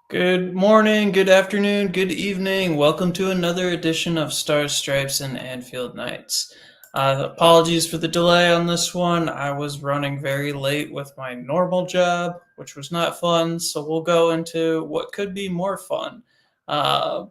Good morning, good afternoon, good evening. Welcome to another edition of Stars, Stripes, and Anfield Nights. Apologies for the delay on this one. I was running very late with my normal job, which was not fun. So we'll go into what could be more fun. Uh,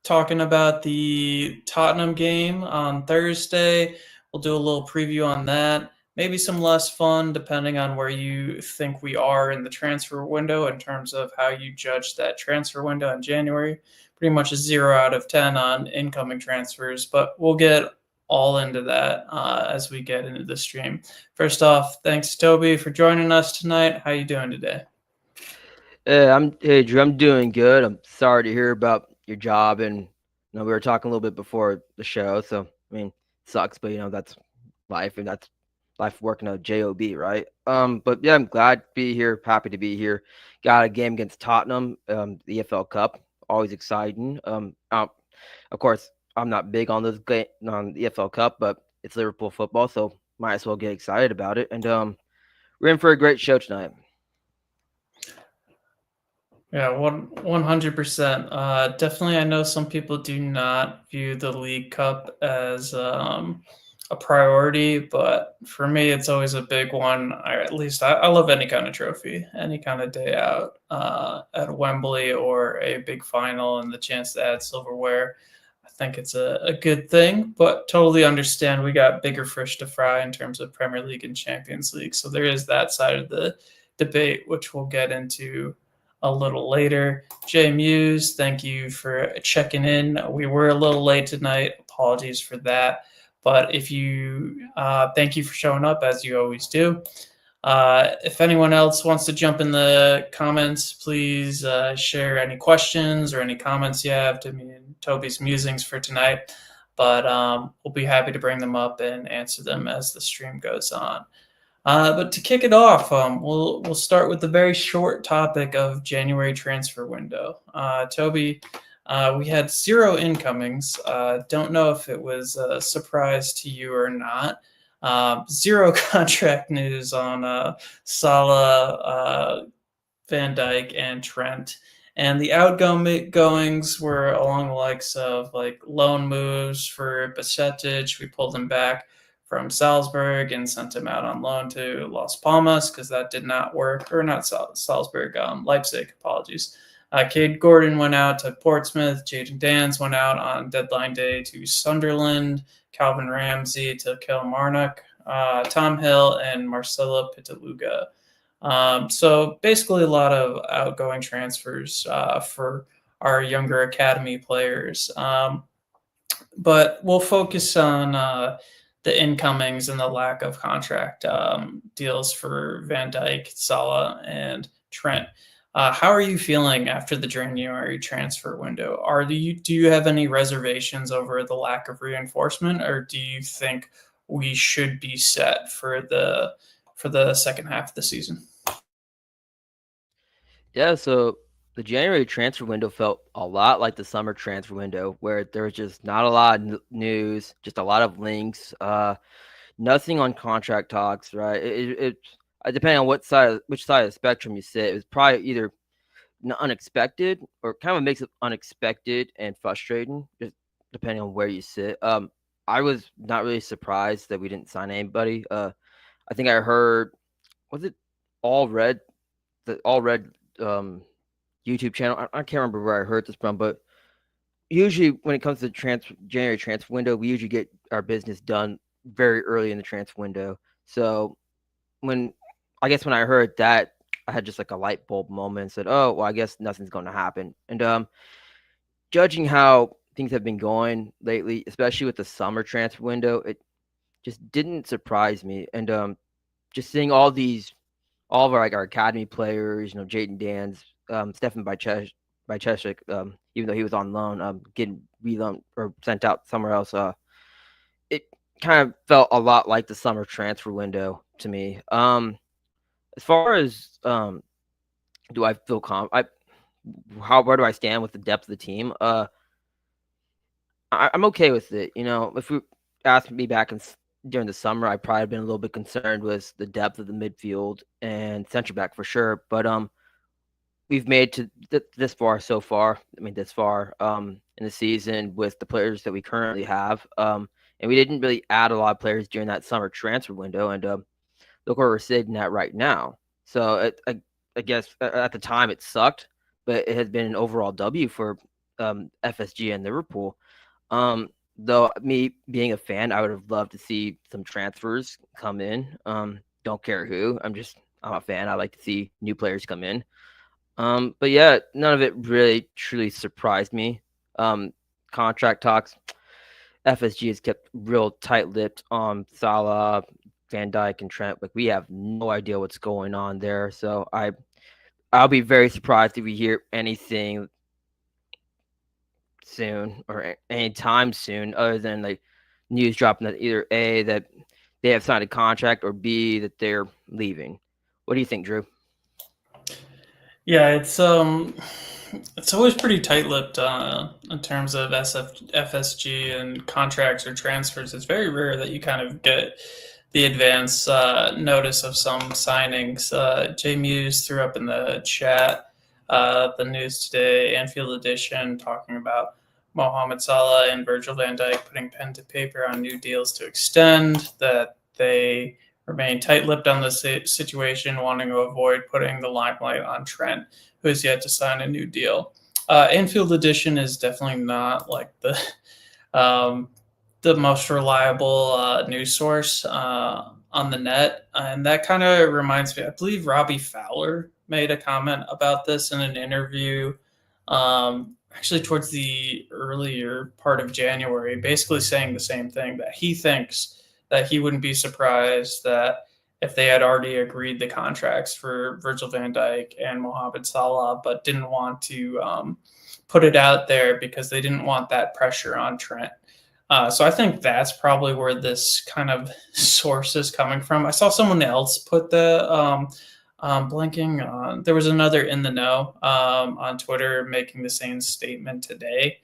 Talking about the Tottenham game on Thursday. We'll do a little preview on that. Maybe some less fun, depending on where you think we are in the transfer window in terms of how you judge that transfer window in January. Pretty much a 0 out of 10 on incoming transfers, but we'll get all into that as we get into the stream. First off, thanks Toby for joining us tonight. How you doing today? Hey Drew, I'm doing good. I'm sorry to hear about your job, and we were talking a little bit before the show. So I mean, sucks, but that's life, and that's life working a job, right? But yeah, I'm glad to be here. Happy to be here. Got a game against Tottenham, the EFL Cup. Always exciting. Of course, I'm not big on on the EFL Cup, but it's Liverpool football, so might as well get excited about it. And we're in for a great show tonight. Yeah, 100%. Definitely, I know some people do not view the League Cup as a priority, but for me, it's always a big one. At least I love any kind of trophy, any kind of day out at Wembley or a big final and the chance to add silverware. I think it's a good thing, but totally understand we got bigger fish to fry in terms of Premier League and Champions League. So there is that side of the debate, which we'll get into a little later. Jay Muse, thank you for checking in. We were a little late tonight. Apologies for that. But if you thank you for showing up as you always do. If anyone else wants to jump in the comments, please share any questions or any comments you have to me and Toby's musings for tonight. But we'll be happy to bring them up and answer them as the stream goes on. But to kick it off, we'll start with the very short topic of January transfer window. Toby, we had zero incomings. Don't know if it was a surprise to you or not. Zero contract news on Salah, Van Dyke, and Trent. And the outgoings were along the likes of like loan moves for Bacetic. We pulled him back from Salzburg and sent him out on loan to Las Palmas because that did not work. Or not Salzburg, Leipzig, apologies. Cade Gordon went out to Portsmouth. Jaden Dans went out on deadline day to Sunderland. Calvin Ramsey to Kilmarnock. Tom Hill and Marcelo Pitaluga. So basically, a lot of outgoing transfers for our younger academy players. But we'll focus on the incomings and the lack of contract deals for Van Dyke, Salah, and Trent. How are you feeling after the January transfer window? Do you have any reservations over the lack of reinforcement, or do you think we should be set for the second half of the season? Yeah, so the January transfer window felt a lot like the summer transfer window, where there was just not a lot of news, just a lot of links, nothing on contract talks, right? Depending on which side of the spectrum you sit, it was probably either unexpected or kind of a mix of unexpected and frustrating, just depending on where you sit. I was not really surprised that we didn't sign anybody. I think I heard, was it All Red, the All Red YouTube channel. I can't remember where I heard this from, but usually when it comes to January transfer window, we usually get our business done very early in the transfer window. So when when I heard that, I had just like a light bulb moment and said, "Oh, well, I guess nothing's going to happen." And judging how things have been going lately, especially with the summer transfer window, it just didn't surprise me. And just seeing all of our our academy players, Jaden Dan's, Stefan by Cheshik, even though he was on loan, getting reloaned or sent out somewhere else. It kind of felt a lot like the summer transfer window to me. As far as do I feel where do I stand with the depth of the team? I'm okay with it. If you asked me back during the summer, I probably have been a little bit concerned with the depth of the midfield and center back for sure. But we've made to this far so far. I mean, this far in the season with the players that we currently have. And we didn't really add a lot of players during that summer transfer window. And look where we're sitting at right now. So I guess at the time it sucked, but it has been an overall W for FSG and Liverpool. Though me being a fan, I would have loved to see some transfers come in. Don't care who. I'm a fan. I like to see new players come in. But yeah, none of it really truly surprised me. Contract talks, FSG has kept real tight-lipped on Salah, Van Dijk, and Trent. Like we have no idea what's going on there. So I'll be very surprised if we hear anything soon or anytime soon, other than like news dropping that either A, that they have signed a contract, or B, that they're leaving. What do you think, Drew? Yeah, it's always pretty tight-lipped in terms of FSG and contracts or transfers. It's very rare that you kind of get the advance notice of some signings. Jay Muse threw up in the chat the news today, Anfield edition, talking about Mohamed Salah and Virgil van Dijk putting pen to paper on new deals to extend, that they remain tight-lipped on the situation, wanting to avoid putting the limelight on Trent, who has yet to sign a new deal. Anfield Edition is definitely not like um, the most reliable news source on the net, and that kind of reminds me. I believe Robbie Fowler made a comment about this in an interview, actually towards the earlier part of January, basically saying the same thing, that he thinks that he wouldn't be surprised that if they had already agreed the contracts for Virgil van Dijk and Mohamed Salah, but didn't want to put it out there because they didn't want that pressure on Trent. So I think that's probably where this kind of source is coming from. I saw someone else put the blanking on. There was another in the know on Twitter making the same statement today.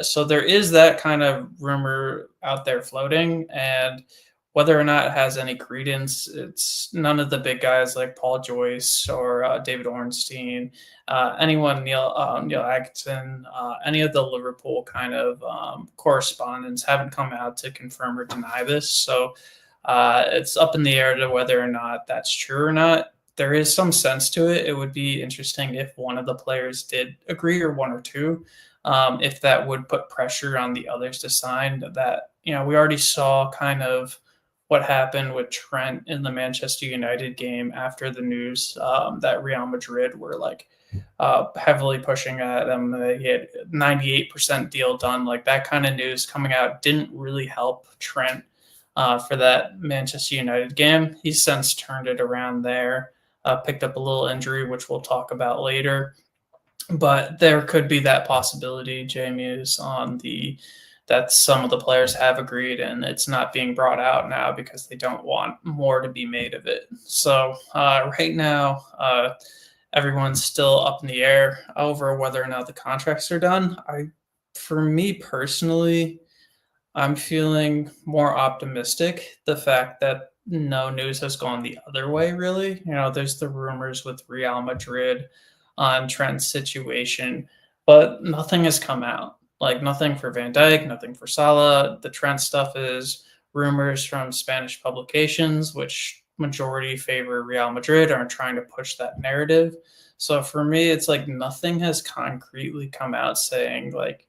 So there is that kind of rumor out there floating, and whether or not it has any credence, it's none of the big guys like Paul Joyce or David Ornstein, anyone, Neil Atkinson, any of the Liverpool kind of correspondents haven't come out to confirm or deny this. So it's up in the air to whether or not that's true or not. There is some sense to it. It would be interesting if one of the players did agree, or one or two, if that would put pressure on the others to sign. That, we already saw kind of what happened with Trent in the Manchester United game after the news that Real Madrid were like heavily pushing at him. He had 98% deal done. Like that kind of news coming out didn't really help Trent for that Manchester United game. He's since turned it around there, picked up a little injury, which we'll talk about later. But there could be that possibility, Jamie's, on the that some of the players have agreed, and it's not being brought out now because they don't want more to be made of it. So right now, everyone's still up in the air over whether or not the contracts are done. For me personally, I'm feeling more optimistic. The fact that no news has gone the other way, really. There's the rumors with Real Madrid on Trent's situation, but nothing has come out. Like nothing for Van Dijk, nothing for Salah. The Trent stuff is rumors from Spanish publications, which majority favor Real Madrid, are trying to push that narrative. So for me, it's like nothing has concretely come out saying like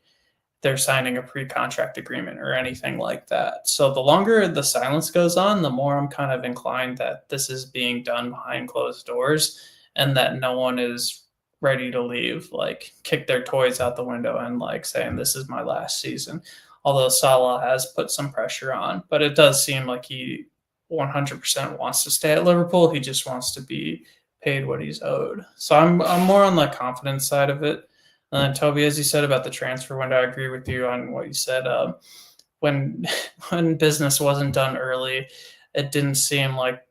they're signing a pre-contract agreement or anything like that. So the longer the silence goes on, the more I'm kind of inclined that this is being done behind closed doors, and that no one is ready to leave, like kick their toys out the window and like saying this is my last season. Although Salah has put some pressure on, but it does seem like he 100% wants to stay at Liverpool. He just wants to be paid what he's owed. So I'm more on the confidence side of it. And then Toby, as you said about the transfer window, I agree with you on what you said. When when business wasn't done early, it didn't seem like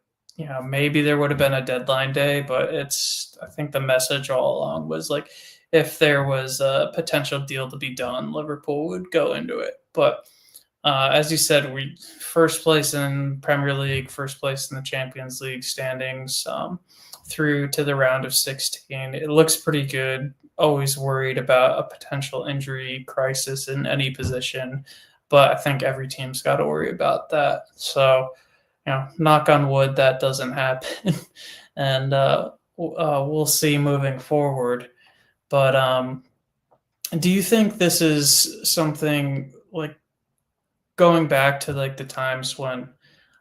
maybe there would have been a deadline day, but I think the message all along was like if there was a potential deal to be done, Liverpool would go into it. But as you said, we first place in Premier League, first place in the Champions League standings, through to the round of 16. It looks pretty good. Always worried about a potential injury crisis in any position, but I think every team's got to worry about that. So, knock on wood, that doesn't happen, and we'll see moving forward. But do you think this is something like going back to like the times when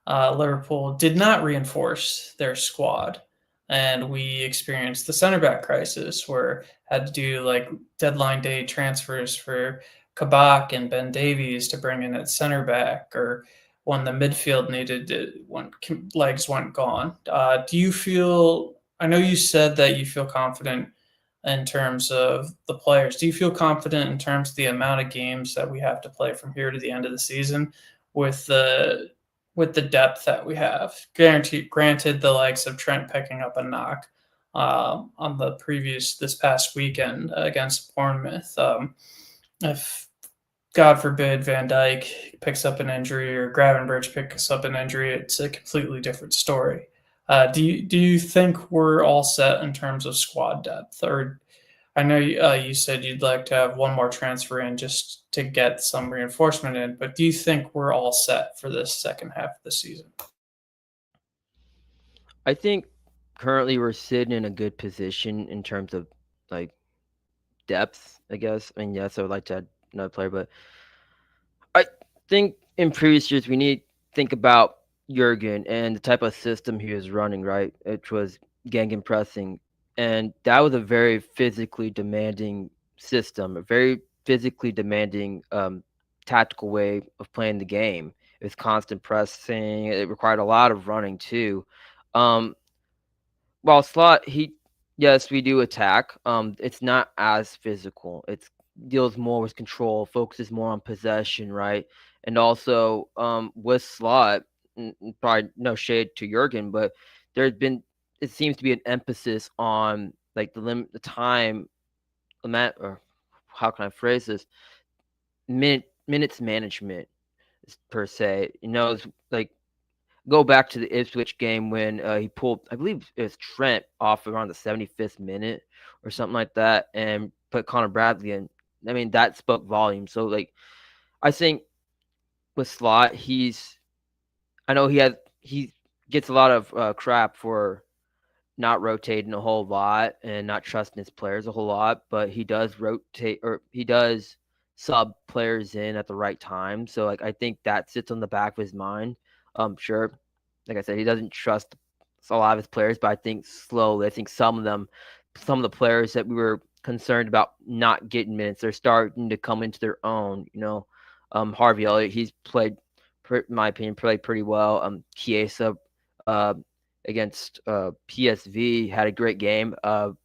Liverpool did not reinforce their squad, and we experienced the center back crisis where had to do like deadline day transfers for Kabak and Ben Davies to bring in at center back, or when the midfield needed it when legs went gone. Do you feel? I know you said that you feel confident in terms of the players. Do you feel confident in terms of the amount of games that we have to play from here to the end of the season with the depth that we have? Granted, the likes of Trent picking up a knock on this past weekend against Bournemouth. If God forbid Van Dijk picks up an injury or Gravenberch picks up an injury, it's a completely different story. Do you think we're all set in terms of squad depth, or I know you said you'd like to have one more transfer in just to get some reinforcement in, but do you think we're all set for this second half of the season? I think currently we're sitting in a good position in terms of like depth, I guess. I mean, yes, I would like to add another player, but I think in previous years we need to think about Jurgen and the type of system he was running, right? Which was gegenpressing. And that was a very physically demanding system, a very physically demanding tactical way of playing the game. It was constant pressing. It required a lot of running too. Um, while Slot, yes, we do attack. It's not as physical. It's deals more with control, focuses more on possession, right? And also, with Slot, probably no shade to Jurgen, but there's been it seems to be an emphasis on like the time limit, or how can I phrase this? Minutes management per se. It's like go back to the Ipswich game when he pulled, I believe it was Trent off around the 75th minute or something like that, and put Connor Bradley in. I mean, that spoke volumes. So, like, I think with Slot, I know he gets a lot of crap for not rotating a whole lot and not trusting his players a whole lot, but he does rotate, or he does sub players in at the right time. So like I think that sits on the back of his mind. Sure, like I said, he doesn't trust a lot of his players, but I think slowly, I think some of the players that we were concerned about not getting minutes, they're starting to come into their own. Harvey Elliott, he's played, in my opinion, played pretty well. Chiesa, uh, against PSV had a great game.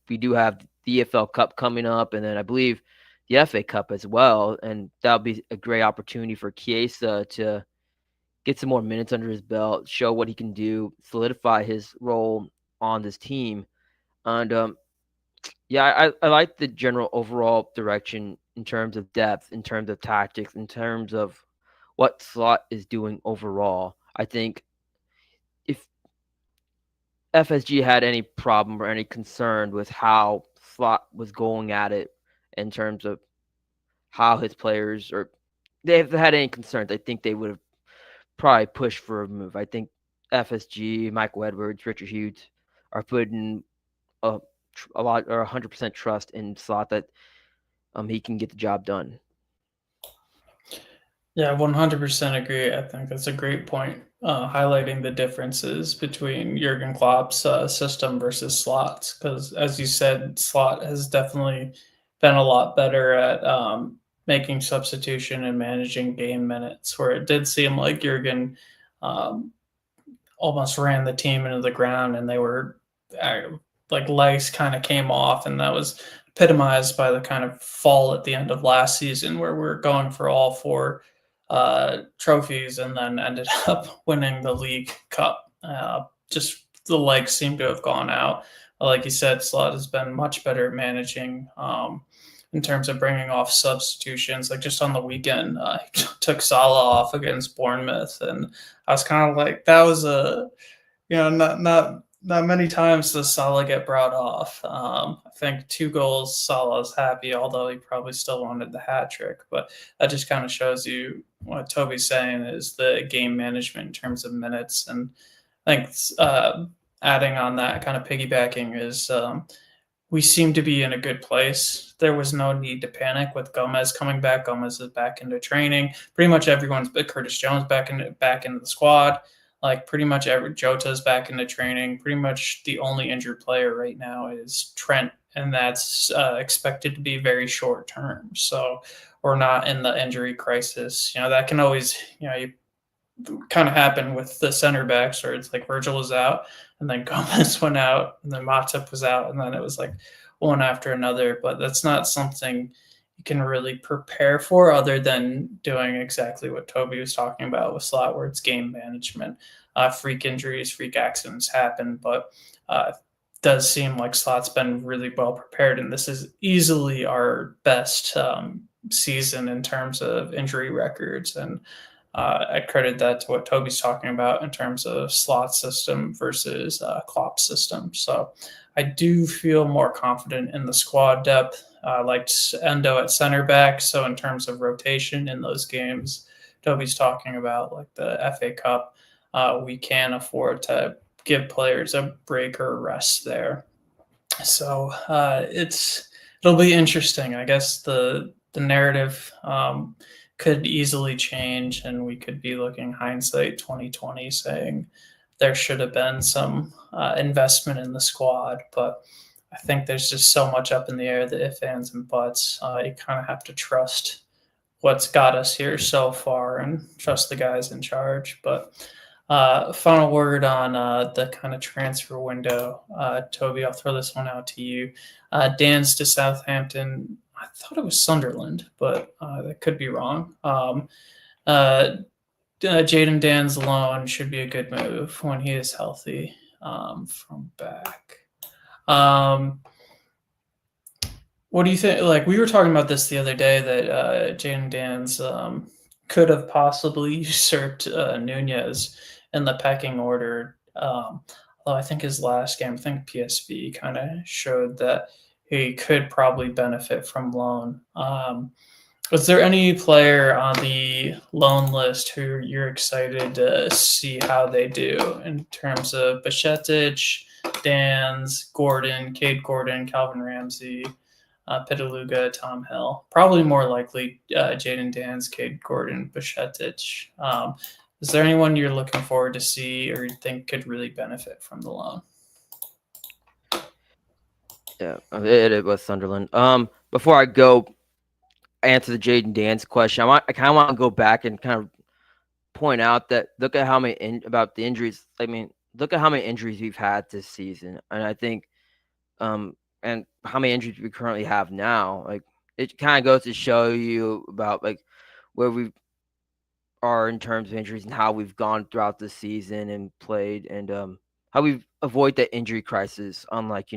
We do have the EFL Cup coming up, and then I believe the FA Cup as well, and that'll be a great opportunity for Chiesa to get some more minutes under his belt, show what he can do, solidify his role on this team. And yeah, I like the general overall direction in terms of depth, in terms of tactics, in terms of what Slot is doing overall. I think if FSG had any problem or any concern with how Slot was going at it in terms of how his players, or they've had any concerns, I think they would have probably pushed for a move. I think FSG, Michael Edwards, Richard Hughes are putting a, a lot or 100% trust in Slot that he can get the job done. Yeah, 100% agree. I think that's a great point, highlighting the differences between Jurgen Klopp's system versus Slot's. Because, as you said, Slot has definitely been a lot better at making substitution and managing game minutes, where it did seem like Jurgen um, almost ran the team into the ground, and they were uh, like legs kind of came off, and that was epitomized by the kind of fall at the end of last season where we're going for all four trophies and then ended up winning the League Cup. Just the legs seem to have gone out. Like you said, Slot has been much better at managing in terms of bringing off substitutions. Like just on the weekend, he took Salah off against Bournemouth, and I was kind of like, that was a not not many times does Salah get brought off. I think 2 goals, Salah's happy, although he probably still wanted the hat trick. But that just kind of shows you what Toby's saying is the game management in terms of minutes. And I think adding on that, kind of piggybacking, is we seem to be in a good place. There was no need to panic with Gomez coming back. Gomez is back into training. Pretty much everyone's Curtis Jones back into the squad. Like pretty much every Jota's back into training. Pretty much the only injured player right now is Trent, and that's expected to be very short term. So we're not in the injury crisis. That can always you kind of happened with the center backs, where it's like Virgil was out, and then Gomez went out, and then Matip was out, and then it was like one after another. But that's not something you can really prepare for, other than doing exactly what Toby was talking about with slot, where it's game management. Freak injuries, freak accidents happen, but does seem like Slot's been really well prepared, and this is easily our best season in terms of injury records. And I credit that to what Toby's talking about in terms of slot system versus Klopp's system. So I do feel more confident in the squad depth. Like Endo at center back. So in terms of rotation in those games, Toby's talking about, like the FA Cup, we can afford to give players a break or a rest there. So it'll be interesting. I guess the narrative could easily change, and we could be looking hindsight 2020, saying there should have been some investment in the squad. But I think there's just so much up in the air, the ifs, ands, and buts. You kind of have to trust what's got us here so far and trust the guys in charge. But final word on the kind of transfer window. Toby, I'll throw this one out to you. Dan's to Southampton. I thought it was Sunderland, but that could be wrong. Jaden Dan's loan should be a good move when he is healthy from back. What do you think? Like, we were talking about this the other day, that Jaden Dan's could have possibly usurped Nunez in the pecking order. Although I think his last game, I think PSV kind of showed that he could probably benefit from loan. Was there any player on the loan list who you're excited to see how they do in terms of Bashetic, Dan's, Gordon, Cade Gordon, Calvin Ramsey, Pitaluga, Tom Hill? Probably more likely Jaden Dan's, Cade Gordon, Bashetic. Is there anyone you're looking forward to see or you think could really benefit from the loan? Yeah, it was Sunderland. Before I go answer the Jaden Dan's question, I kind of want to go back and kind of point out that look at how many about the injuries. I mean, look at how many injuries we've had this season, and I think, and how many injuries we currently have now. Like, it kind of goes to show you about like where we are in terms of injuries and how we've gone throughout the season and played, and how we avoid that injury crisis, unlike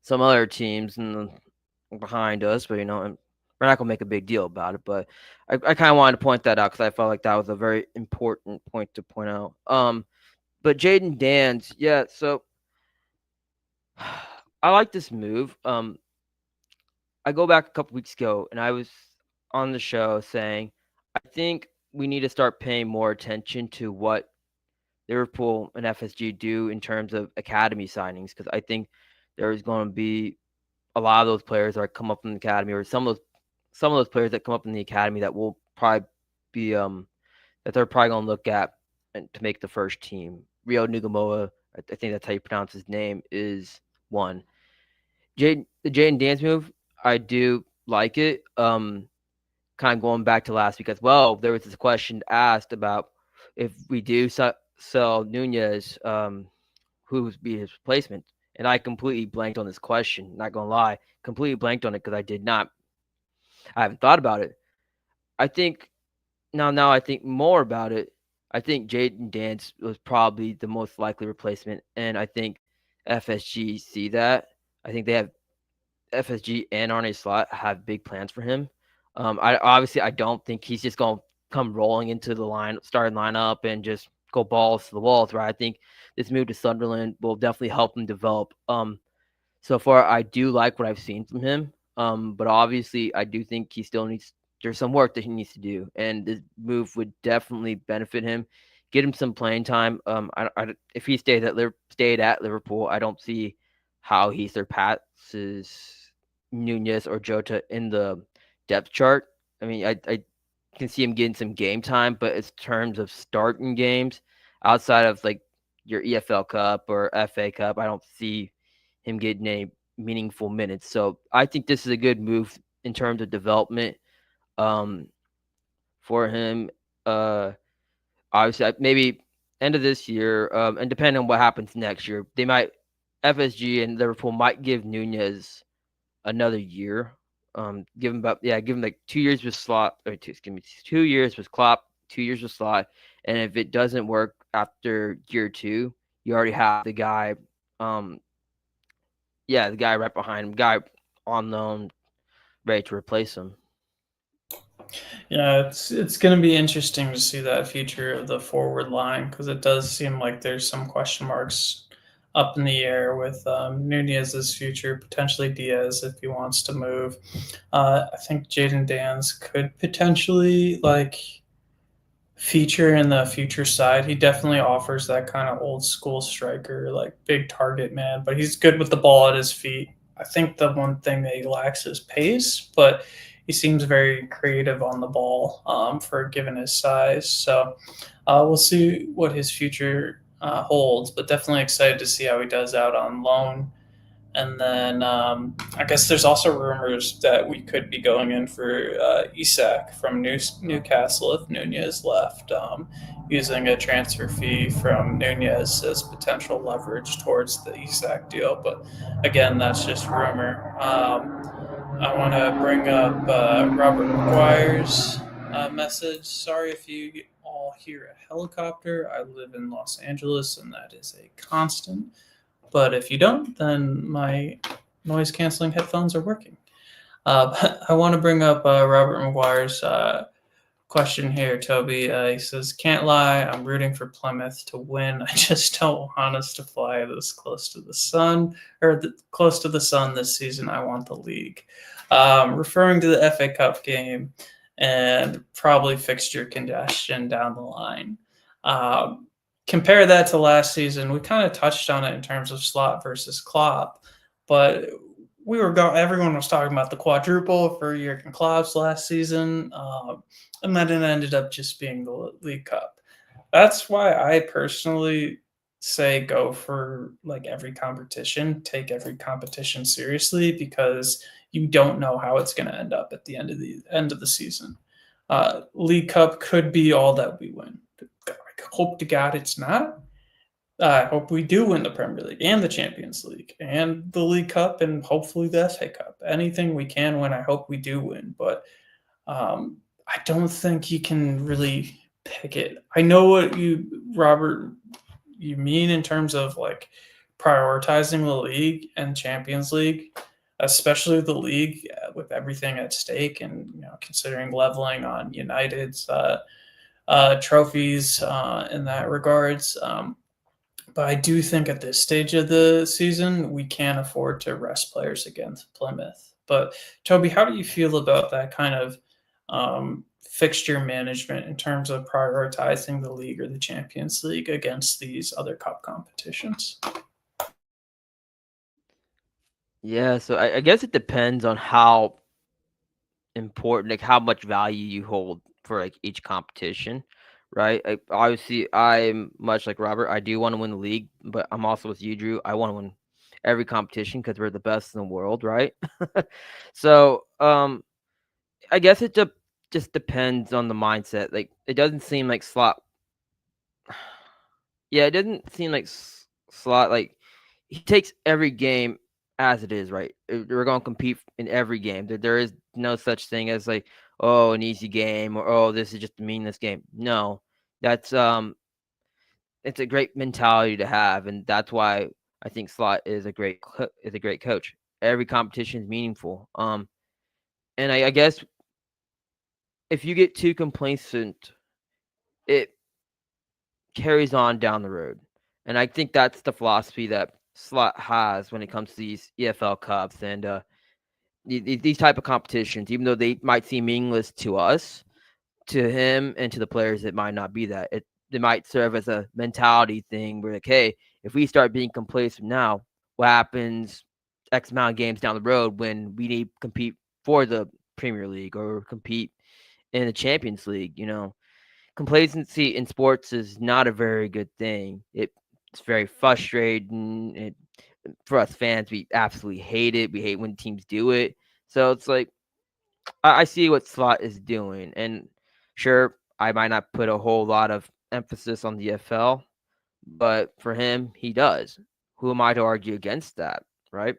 some other teams behind us. But and we're not gonna make a big deal about it. But I kind of wanted to point that out because I felt like that was a very important point to point out. But Jaden Dan's, yeah. So I like this move. I go back a couple weeks ago and I was on the show saying I think we need to start paying more attention to what Liverpool and FSG do in terms of academy signings, because I think there's going to be a lot of those players that come up in the academy, or some of those players that come up in the academy that will probably be that they're probably going to look at and to make the first team. Rio Nugamoa, I think that's how you pronounce his name, is one. The Jaden Dan's move, I do like it. Kind of going back to last week as well, there was this question asked about if we do sell Nunez, who would be his replacement? And I completely blanked on this question. Not gonna lie, completely blanked on it because I haven't thought about it. I think now I think more about it. I think Jaden Dance was probably the most likely replacement, and I think FSG see that. I think they have FSG and Arne Slot have big plans for him. I don't think he's just gonna come rolling into the starting lineup and just go balls to the walls, right? I think this move to Sunderland will definitely help him develop. So far, I do like what I've seen from him. But obviously, I do think he still needs. There's some work that he needs to do, and this move would definitely benefit him. Get him some playing time. If he stayed at Liverpool, I don't see how he surpasses Nunez or Jota in the depth chart. I mean, I can see him getting some game time, but in terms of starting games outside of like your EFL Cup or FA Cup, I don't see him getting any meaningful minutes. So I think this is a good move in terms of development um, for him. Obviously, maybe end of this year, and depending on what happens next year, they might FSG and Liverpool might give Nunez another year. Give him like 2 years with Slot, or excuse me, 2 years with Klopp, 2 years with Slot, and if it doesn't work after year two, you already have the guy, um, the guy right behind him, guy on loan, ready to replace him. Yeah, it's going to be interesting to see that future of the forward line because it does seem like there's some question marks up in the air with Nunez's future, potentially Diaz if he wants to move. I think Jaden Dan's could potentially feature in the future side. He definitely offers that kind of old school striker, like big target man, but he's good with the ball at his feet. I think the one thing that he lacks is pace, but he seems very creative on the ball for given his size. So we'll see what his future holds, but definitely excited to see how he does out on loan. And then I guess there's also rumors that we could be going in for Isak from Newcastle if Nunez left, using a transfer fee from Nunez as potential leverage towards the Isak deal. But again, that's just rumor. I want to bring up Robert McGuire's message. Sorry if you all hear a helicopter. I live in Los Angeles, and that is a constant. But if you don't, then my noise canceling headphones are working. I want to bring up Robert McGuire's question here, Toby. He says, "Can't lie, I'm rooting for Plymouth to win. I just don't want us to fly this close to the sun, or close to the sun this season. I want the league." Referring to the FA Cup game and probably fixture congestion down the line. Um, Compare that to last season. We kind of touched on it in terms of Slot versus Klopp, but everyone was talking about the quadruple for Jurgen Klopp's last season, and then it ended up just being the League Cup. That's why I personally say go for like every competition, take every competition seriously because you don't know how it's going to end up at the end of the season. League Cup could be all that we win. I hope to God it's not. I hope we do win the Premier League and the Champions League and the League Cup and hopefully the FA Cup. Anything we can win, I hope we do win. But I don't think you can really pick it. I know what Robert, you mean in terms of like prioritizing the league and Champions League, especially the league with everything at stake, and considering leveling on United's trophies in that regards. But I do think at this stage of the season, we can't afford to rest players against Plymouth. But Toby, how do you feel about that kind of fixture management in terms of prioritizing the league or the Champions League against these other cup competitions? Yeah, so I guess it depends on how important, like how much value you hold for like each competition, right? Obviously, I'm much like Robert. I do want to win the league, but I'm also with you, Drew. I want to win every competition because we're the best in the world, right? So, I guess it just depends on the mindset. Like, it doesn't seem like Slot. Yeah, it doesn't seem like Slot. Like, he takes every game as it is, right? We're going to compete in every game. There is no such thing as like, oh, an easy game, or oh, this is just a meaningless game. No, that's it's a great mentality to have, and that's why I think Slot is a great coach. Every competition is meaningful. And I guess if you get too complacent, it carries on down the road. And I think that's the philosophy that Slot has when it comes to these EFL Cups and these type of competitions. Even though they might seem meaningless to us, to him and to the players, it might not be that. It might serve as a mentality thing where, like, hey, if we start being complacent now, what happens X amount of games down the road when we need to compete for the Premier League or compete in the Champions League? Complacency in sports is not a very good thing. It's very frustrating. For us fans, we absolutely hate it. We hate when teams do it. So it's like I see what Slot is doing, and sure, I might not put a whole lot of emphasis on the FL, but for him, he does. Who am I to argue against that, right?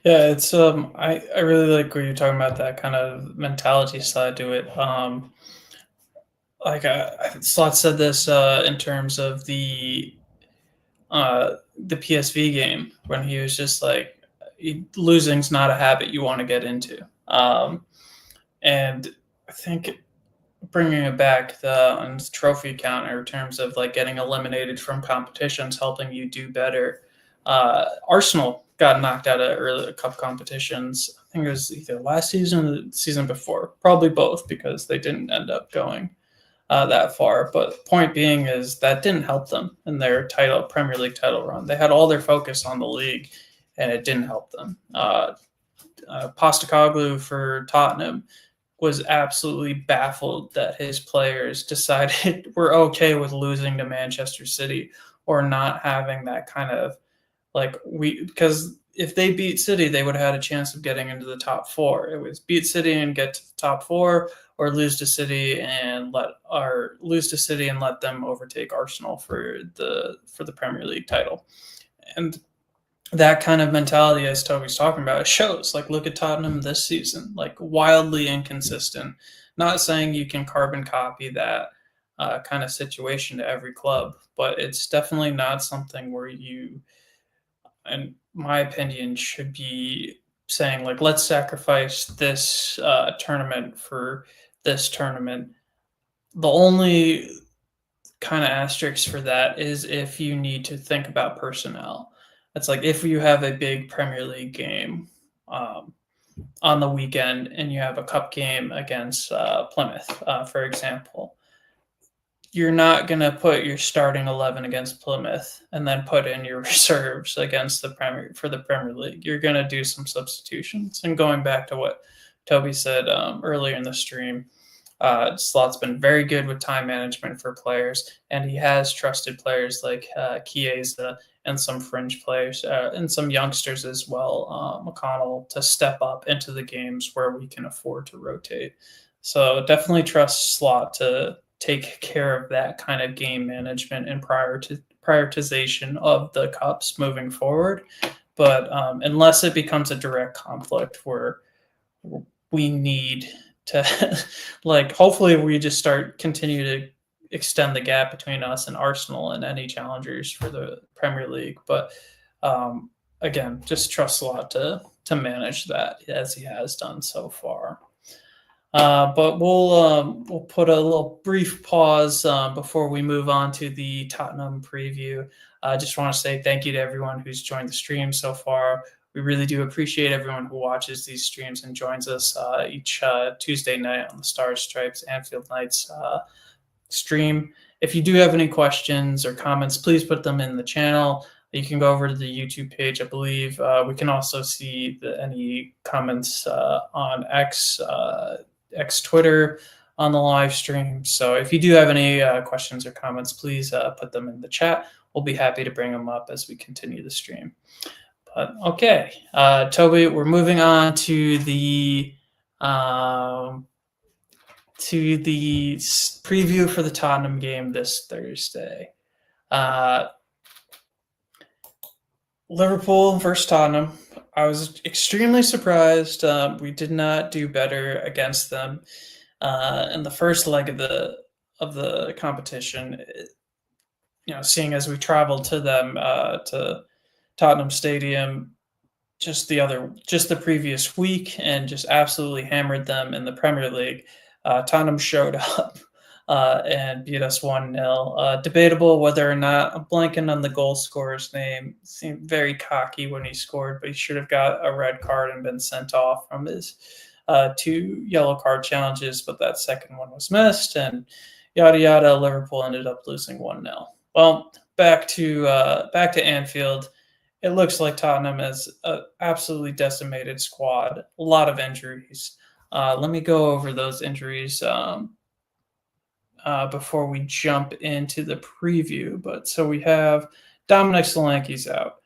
Yeah, it's I really like where you're talking about that kind of mentality side to it. Like Slot said this in terms of the PSV game when he was just like, losing's not a habit you want to get into. And I think bringing it back on the trophy counter in terms of like getting eliminated from competitions, helping you do better. Arsenal got knocked out of early cup competitions. I think it was either last season or the season before, probably both because they didn't end up going that far. But point being is that didn't help them in their Premier League title run. They had all their focus on the league, and it didn't help them. Postecoglou for Tottenham was absolutely baffled that his players decided we're okay with losing to Manchester City or not having that kind of because if they beat City, they would have had a chance of getting into the top four. It was beat City and get to the top four, or lose to City and let them overtake Arsenal for the Premier League title. And that kind of mentality, as Toby's talking about, it shows. Like, look at Tottenham this season, like wildly inconsistent. Not saying you can carbon copy that kind of situation to every club, but it's definitely not something where you, in my opinion, should be saying like, let's sacrifice this tournament for this tournament. The only kind of asterisk for that is if you need to think about personnel. It's like if you have a big Premier League game um, on the weekend and you have a cup game against Plymouth, for example, you're not going to put your starting 11 against Plymouth and then put in your reserves against the Premier League. You're going to do some substitutions. And going back to what Toby said earlier in the stream, Slot's been very good with time management for players, and he has trusted players like Chiesa and some fringe players and some youngsters as well, McConnell, to step up into the games where we can afford to rotate. So definitely trust Slot to take care of that kind of game management and prioritization of the cups moving forward. But unless it becomes a direct conflict where we need to hopefully we just continue to extend the gap between us and Arsenal and any challengers for the Premier League. But again, just trust a lot to manage that as he has done so far. But we'll put a little brief pause before we move on to the Tottenham preview. I just want to say thank you to everyone who's joined the stream so far. We really do appreciate everyone who watches these streams and joins us each Tuesday night on the Stars, Stripes, Anfield Nights stream. If you do have any questions or comments, please put them in the channel. You can go over to the YouTube page, I believe. We can also see any comments on X Twitter on the live stream. So if you do have any questions or comments, please put them in the chat. We'll be happy to bring them up as we continue the stream. But okay, Toby, we're moving on to the preview for the Tottenham game this Thursday. Liverpool versus Tottenham. I was extremely surprised. We did not do better against them in the first leg of the competition. Seeing as we traveled to them to Tottenham Stadium just the previous week and just absolutely hammered them in the Premier League. Tottenham showed up and beat us 1-0. Debatable whether or not, I'm blanking on the goal scorer's name. Seemed very cocky when he scored, but he should have got a red card and been sent off from his 2 yellow card challenges, but that second one was missed, and yada yada. Liverpool ended up losing 1-0. Well, back to Anfield. It looks like Tottenham has an absolutely decimated squad, a lot of injuries. Let me go over those injuries before we jump into the preview. But so we have Dominic Solanke's out,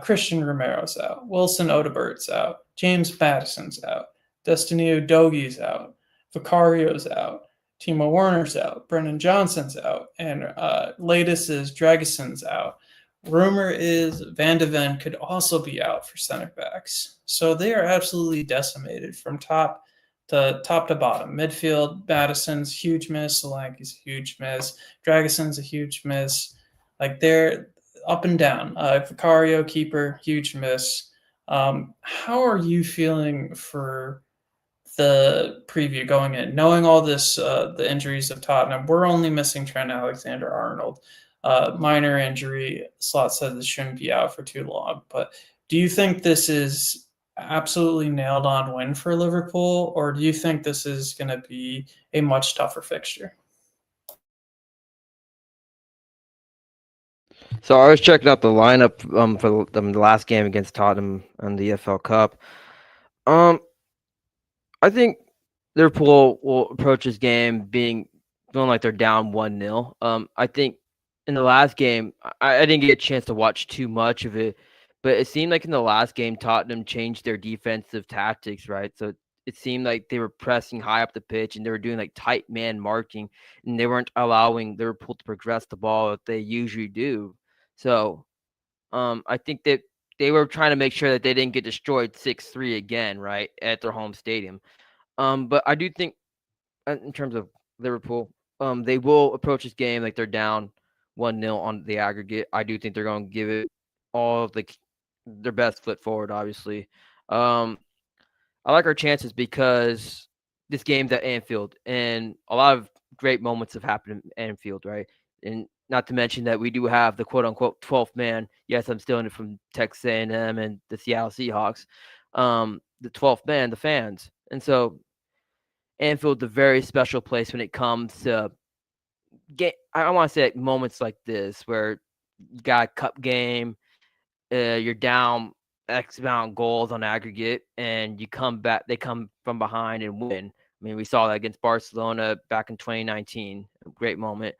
Christian Romero's out, Wilson Odegaard's out, James Madison's out, Destiny Udogie's out, Vicario's out, Timo Werner's out, Brendan Johnson's out, and latest is Dragison's out. Rumor is Van de Ven could also be out for center backs. So they are absolutely decimated from top to bottom. Midfield, Madison's huge miss, Solanke's a huge miss, Dragison's a huge miss. Like they're up and down. Vicario, keeper, huge miss. How are you feeling for the preview going in, knowing all this, the injuries of Tottenham? We're only missing Trent Alexander-Arnold. Minor injury. Slot said this shouldn't be out for too long. But do you think this is absolutely nailed on win for Liverpool, or do you think this is going to be a much tougher fixture? So I was checking out the lineup for the last game against Tottenham on the FL Cup. I think Liverpool will approach this game feeling like they're down 1-0. I think in the last game, I didn't get a chance to watch too much of it, but it seemed like in the last game, Tottenham changed their defensive tactics, right? So it seemed like they were pressing high up the pitch and they were doing like tight man marking, and they weren't allowing Liverpool to progress the ball that they usually do. So I think that they were trying to make sure that they didn't get destroyed 6-3 again, right, at their home stadium. But I do think in terms of Liverpool, they will approach this game like they're down 1-0 on the aggregate. I do think they're going to give it all of their best foot forward, obviously. I like our chances because this game's at Anfield, and a lot of great moments have happened at Anfield, right? And not to mention that we do have the quote unquote 12th man. Yes, I'm stealing it from Texas A&M and the Seattle Seahawks. The 12th man, the fans. And so Anfield's a very special place when it comes to I want to say moments like this where you got a cup game, you're down X amount of goals on aggregate, and you come back. They come from behind and win. I mean, we saw that against Barcelona back in 2019. A great moment.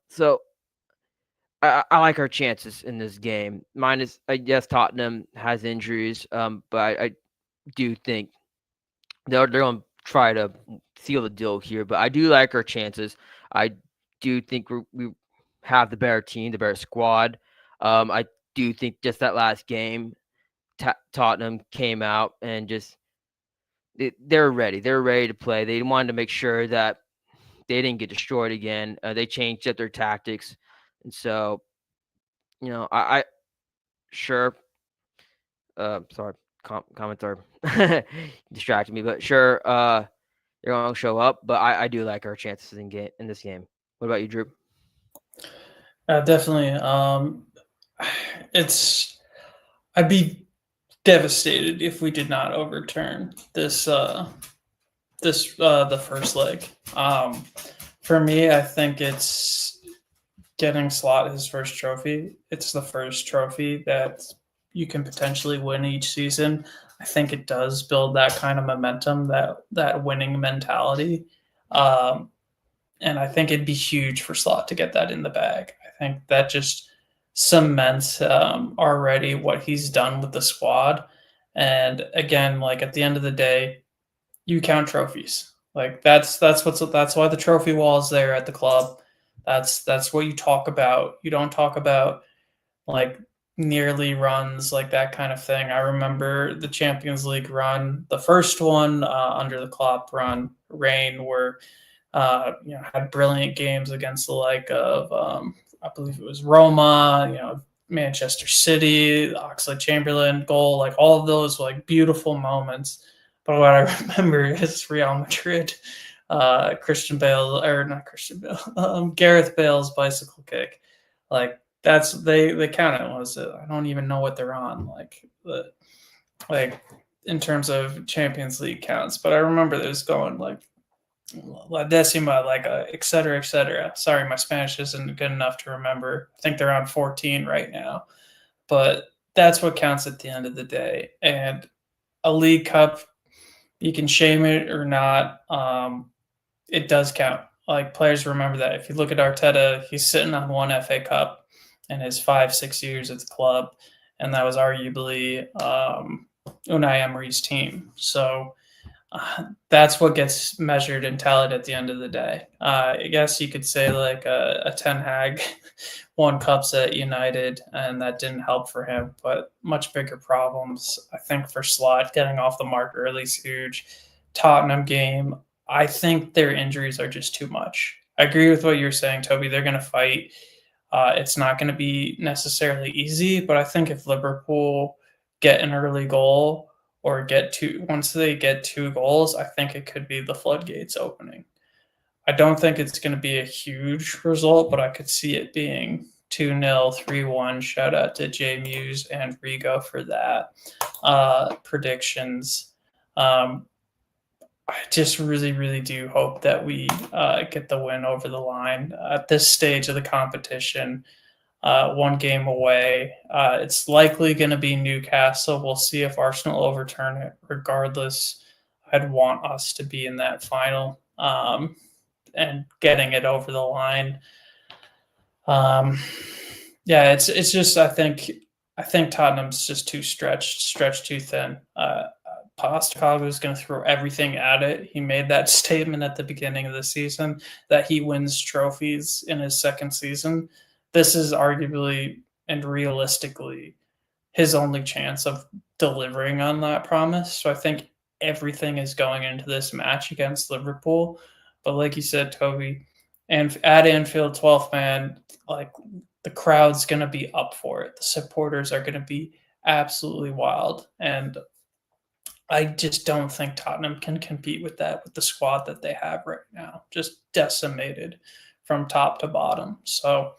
So I like our chances in this game. Minus, I guess Tottenham has injuries, but I do think they're going to try to seal the deal here. But I do like our chances. I do think we have the better team, the better squad. I do think just that last game, Tottenham came out and just they're ready. They're ready to play. They wanted to make sure that they didn't get destroyed again. They changed up their tactics, and so I sure. Sorry, comments are distracting me, but sure, they're going to show up. But I do like our chances in this game. What about you, Drew? Definitely. I'd be devastated if we did not overturn the first leg. For me, I think it's getting Slot his first trophy. It's the first trophy that you can potentially win each season. I think it does build that kind of momentum, that winning mentality. And I think it'd be huge for Slot to get that in the bag. I think that just cements already what he's done with the squad. And again, like at the end of the day, you count trophies. Like that's why the trophy wall is there at the club. That's what you talk about. You don't talk about like nearly runs, like that kind of thing. I remember the Champions League run, the first one under the Klopp run, reign, where had brilliant games against the like of I believe it was Roma, Manchester City, the Oxlade-Chamberlain goal, like all of those like beautiful moments. But what I remember is Real Madrid Christian Bale, or not Christian Bale, Gareth Bale's bicycle kick. Like that's they count it. Was it? I don't even know what they're on. Like in terms of Champions League counts, but I remember this going like La Decima, like et cetera, et cetera. Sorry, my Spanish isn't good enough to remember. I think they're on 14 right now, but that's what counts at the end of the day. And a League Cup, you can shame it or not. It does count. Like players remember that. If you look at Arteta, he's sitting on one FA Cup in his 5-6 years at the club, and that was arguably Unai Emery's team. So that's what gets measured and tallied at the end of the day. I guess you could say like a Ten Hag won cups at United, and that didn't help for him. But much bigger problems, I think, for Slot getting off the mark early is huge. Tottenham game, I think their injuries are just too much. I agree with what you're saying, Toby. They're going to fight. It's not going to be necessarily easy, but I think if Liverpool get an early goal or get two, once they get 2 goals, I think it could be the floodgates opening. I don't think it's going to be a huge result, but I could see it being 2-0, 3-1. Shout out to Jay Muse and Rigo for that. Predictions. Um, I just really, really do hope that we get the win over the line at this stage of the competition. 1 game away. It's likely going to be Newcastle. We'll see if Arsenal overturn it. Regardless, I'd want us to be in that final and getting it over the line. Um, yeah, it's just I think Tottenham's just too stretched too thin. Postecoglou is going to throw everything at it. He made that statement at the beginning of the season that he wins trophies in his second season. This is arguably and realistically his only chance of delivering on that promise. So I think everything is going into this match against Liverpool. But like you said, Toby, and at Anfield, 12th man, like the crowd's going to be up for it. The supporters are going to be absolutely wild. And I just don't think Tottenham can compete with that with the squad that they have right now. Just decimated from top to bottom. So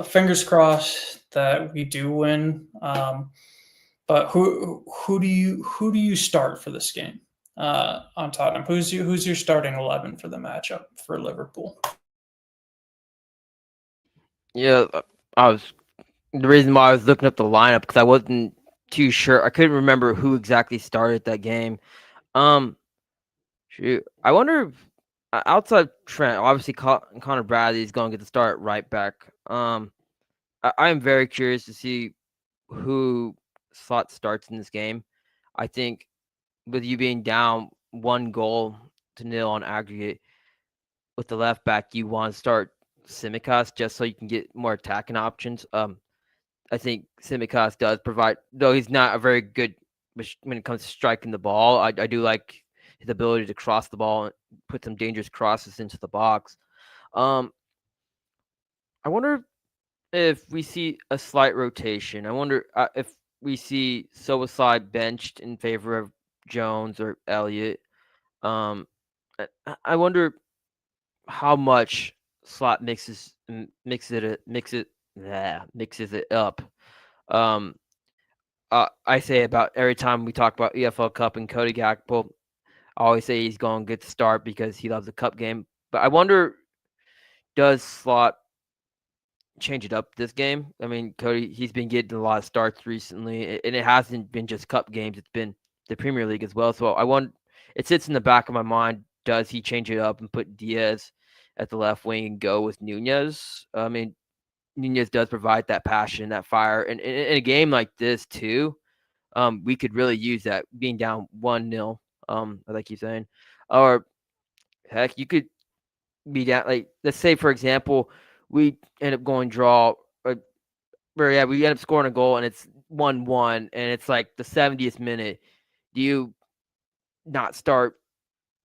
fingers crossed that we do win. But who do you start for this game on Tottenham? Who's your starting 11 for the matchup for Liverpool? Yeah, I was the reason why I was looking up the lineup because I wasn't too sure. I couldn't remember who exactly started that game. Um, shoot, I wonder if, outside Trent, obviously Connor Bradley is going to get the start right back. I am very curious to see who Slot starts in this game. I think with you being down 1-0 on aggregate with the left back, you want to start Simicast just so you can get more attacking options. I think Simicast does provide, though he's not a very good when it comes to striking the ball. I do like his ability to cross the ball and put some dangerous crosses into the box. Um, I wonder if we see a slight rotation. I wonder if we see Suicide benched in favor of Jones or Elliott. Um, I wonder how much Slot mixes it up. Um, I say about every time we talk about EFL Cup and Cody Gakpo, I always say he's going to get the start because he loves the cup game. But I wonder, does Slot change it up this game? I mean, Cody, he's been getting a lot of starts recently, and it hasn't been just cup games; it's been the Premier League as well. So I want it sits in the back of my mind. Does he change it up and put Diaz at the left wing and go with Nunez? I mean, Nunez does provide that passion, that fire, and in a game like this too, we could really use that being down 1-0. Like you're saying, or heck, you could be down. Like let's say, for example, we end up going draw, or yeah, we end up scoring a goal and it's 1-1, and it's like the 70th minute. Do you not start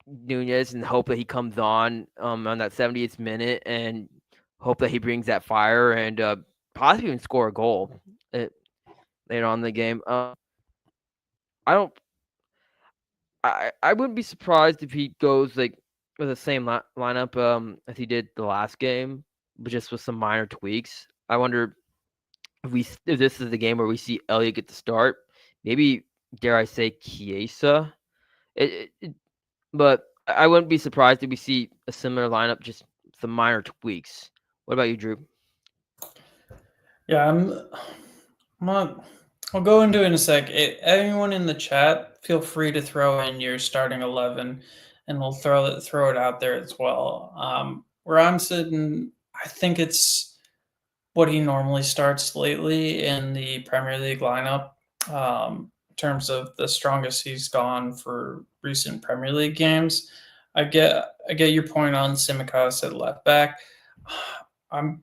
Nunez and hope that he comes on that 70th minute and hope that he brings that fire and possibly even score a goal later on in the game? I don't. I wouldn't be surprised if he goes like with the same lineup as he did the last game, but just with some minor tweaks. I wonder if this is the game where we see Elliott get the start. Maybe dare I say Chiesa. But I wouldn't be surprised if we see a similar lineup, just some minor tweaks. What about you, Drew? Yeah, I'm not. I'll go into it in a sec. Anyone in the chat, feel free to throw in your starting 11, and we'll throw it out there as well. Where I'm sitting, I think it's what he normally starts lately in the Premier League lineup. In terms of the strongest he's gone for recent Premier League games, I get your point on Simicas at left back. I'm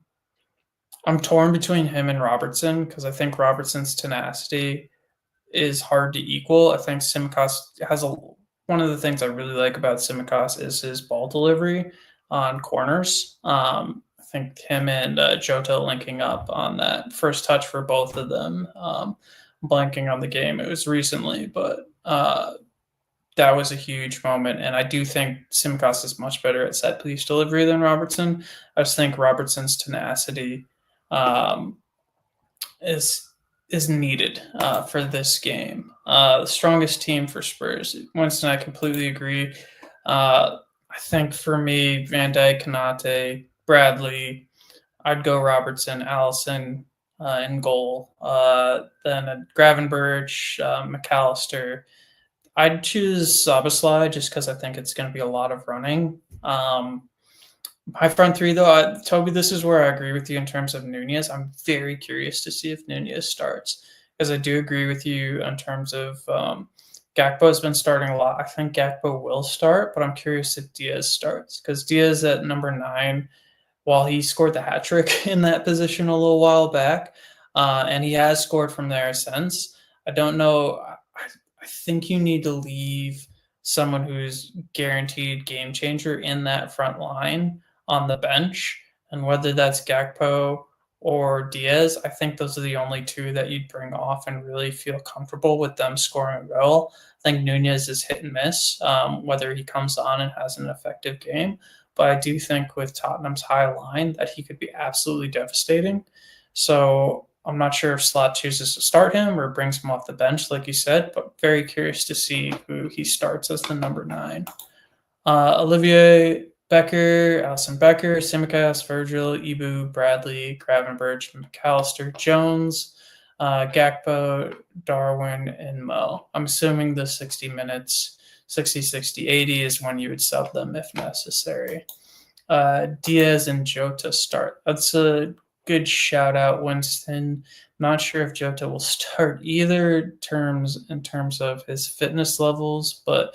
I'm torn between him and Robertson because I think Robertson's tenacity is hard to equal. I think Simicas has a one of the things I really like about Simicas is his ball delivery on corners. I think him and Jota linking up on that first touch for both of them. Blanking on the game, it was recently, but that was a huge moment. And I do think Simicas is much better at set piece delivery than Robertson. I just think Robertson's tenacity um, is needed for this game. The strongest team for Spurs. Winston, I completely agree. I think for me, Van Dijk, Kanate, Bradley, I'd go Robertson, Allison in goal. Then Gravenberch, McAllister. I'd choose Sabaslai just because I think it's going to be a lot of running. My front three, though, Toby, this is where I agree with you in terms of Nunez. I'm very curious to see if Nunez starts because I do agree with you in terms of Gakpo has been starting a lot. I think Gakpo will start, but I'm curious if Diaz starts because Diaz at number 9, while he scored the hat trick in that position a little while back, and he has scored from there since. I don't know. I think you need to leave someone who's guaranteed game changer in that front line on the bench, and whether that's Gakpo or Diaz, I think those are the only two that you'd bring off and really feel comfortable with them scoring a goal. I think Nunez is hit and miss, whether he comes on and has an effective game. But I do think with Tottenham's high line that he could be absolutely devastating. So I'm not sure if Slot chooses to start him or brings him off the bench, like you said, but very curious to see who he starts as the number 9. Olivier Becker, Alison Becker, Simicas, Virgil, Ibu, Bradley, Gravenberch, McAllister, Jones, Gakpo, Darwin, and Mo. I'm assuming the 60 minutes, 60, 60, 80 is when you would sub them if necessary. Diaz and Jota start. That's a good shout out, Winston. Not sure if Jota will start either in terms of his fitness levels, but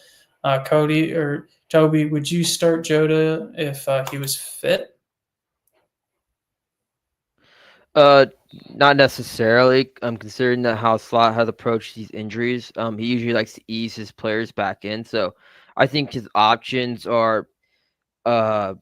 Cody or Toby, would you start Jota if he was fit? Not necessarily. Considering that how Slot has approached these injuries, he usually likes to ease his players back in. So I think his options are uh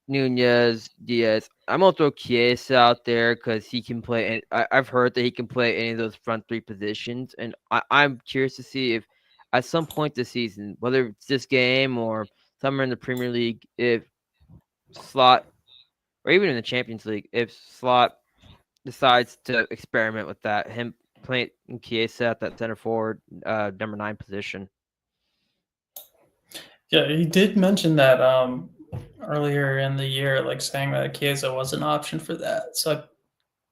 Nunez, Diaz. I'm gonna throw Chiesa out there because he can play. And I've heard that he can play any of those front 3 positions, and I'm curious to see if at some point this season, whether it's this game or somewhere in the Premier League, if Slot or even in the Champions League, if Slot decides to experiment with that, him playing Chiesa at that center forward, number 9 position. Yeah, he did mention that earlier in the year, like saying that Chiesa was an option for that. So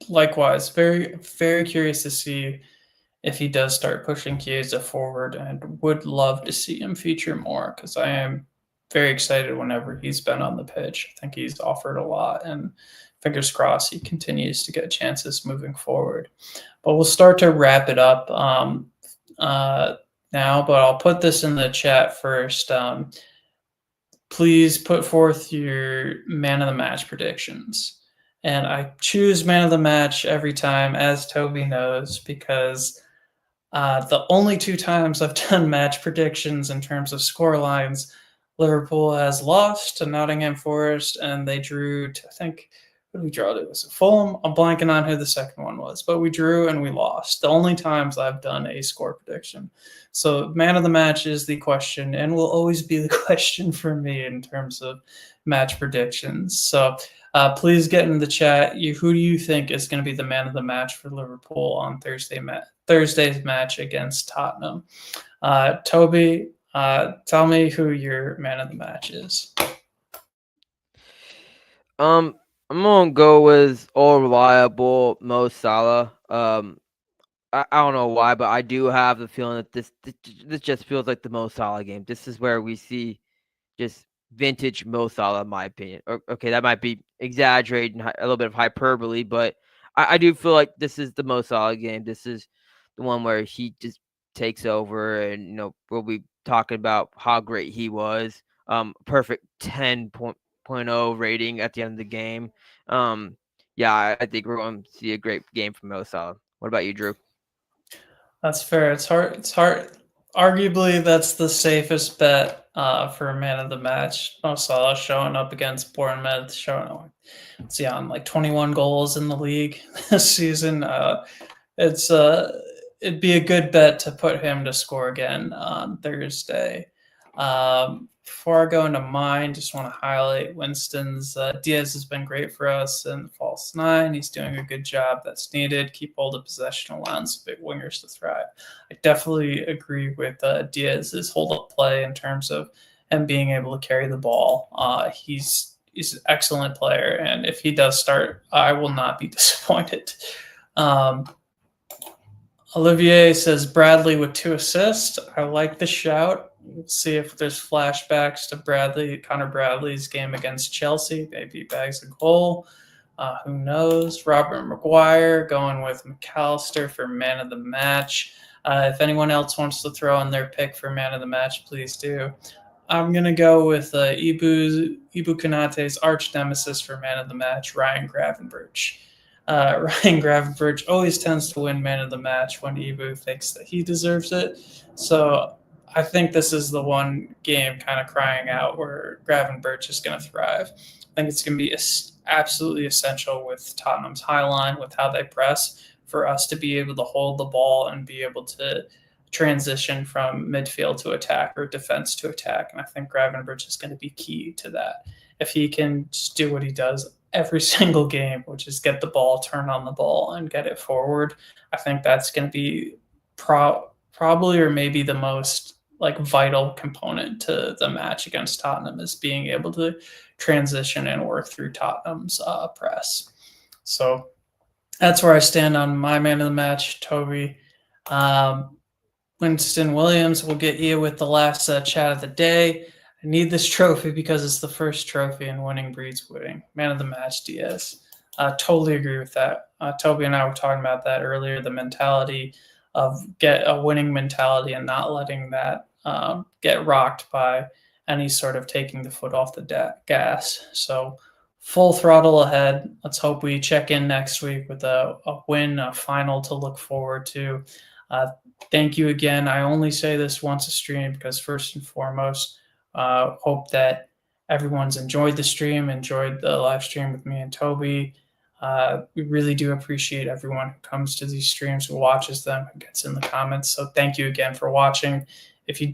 likewise, very, very curious to see if he does start pushing Chiesa forward and would love to see him feature more because I am very excited whenever he's been on the pitch. I think he's offered a lot and fingers crossed he continues to get chances moving forward. But we'll start to wrap it up now, but I'll put this in the chat first. Please put forth your man of the match predictions. And I choose man of the match every time, as Toby knows, because the only 2 times I've done match predictions in terms of score lines, Liverpool has lost to Nottingham Forest, and they drew to, I think, Who did we draw to? Was it Fulham? I'm blanking on who the second one was, but we drew and we lost. The only times I've done a score prediction. So man of the match is the question and will always be the question for me in terms of match predictions. So please get in the chat. Who do you think is going to be the man of the match for Liverpool on Thursday's match against Tottenham? Toby, tell me who your man of the match is. I'm gonna go with all reliable Mo Salah. I don't know why, but I do have the feeling that this just feels like the Mo Salah game. This is where we see just vintage Mo Salah, in my opinion. Okay, that might be exaggerating, a little bit of hyperbole, but I do feel like this is the Mo Salah game. This is the one where he just takes over, and we'll be talking about how great he was. Perfect 10.0 rating at the end of the game. Yeah, I think we're going to see a great game from Mo Salah. What about you, Drew? That's fair. It's hard. It's hard. Arguably, that's the safest bet for a man of the match. Mo Salah showing up against Bournemouth, on like 21 goals in the league this season. It's it'd be a good bet to put him to score again on Thursday. Before I go into mine, just want to highlight Winston's. Diaz has been great for us in the false nine. He's doing a good job. That's needed. Keep hold of possession, allows big wingers to thrive. I definitely agree with Diaz's hold up play in terms of him being able to carry the ball. He's an excellent player, and if he does start, I will not be disappointed. Olivier says Bradley with 2 assists. I like the shout. We'll see if there's flashbacks to Connor Bradley's game against Chelsea. Maybe he bags a goal. Who knows? Robert Maguire going with McAllister for man of the match. If anyone else wants to throw in their pick for man of the match, please do. I'm going to go with Ibu Konate's arch nemesis for man of the match, Ryan Gravenberch. Ryan Gravenberch always tends to win man of the match when Ibu thinks that he deserves it. So I think this is the one game kind of crying out where Gravenberch is going to thrive. I think it's going to be absolutely essential with Tottenham's high line, with how they press, for us to be able to hold the ball and be able to transition from midfield to attack or defense to attack. And I think Gravenberch is going to be key to that. If he can just do what he does every single game, which is get the ball, turn on the ball, and get it forward, I think that's going to be probably or maybe the most vital component to the match against Tottenham, is being able to transition and work through Tottenham's press. So that's where I stand on my man of the match, Toby. Winston Williams, will get you with the last chat of the day. I need this trophy because it's the first trophy, and winning breeds winning. Man of the match, Diaz. Totally agree with that. Toby and I were talking about that earlier, the mentality of get a winning mentality and not letting that get rocked by any sort of taking the foot off the gas. So full throttle ahead. Let's hope we check in next week with a win, a final to look forward to. Thank you again. I only say this once a stream because first and foremost, hope that everyone's enjoyed the stream, enjoyed the live stream with me and Toby. We really do appreciate everyone who comes to these streams, who watches them, who gets in the comments. So thank you again for watching. If you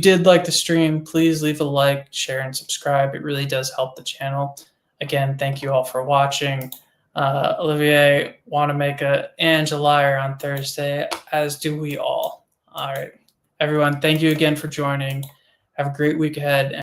did like the stream, please leave a like, share, and subscribe. It really does help the channel. Again, thank you all for watching. Olivier, want to make a Ange a liar on Thursday, as do we all. All right, everyone, thank you again for joining. Have a great week ahead.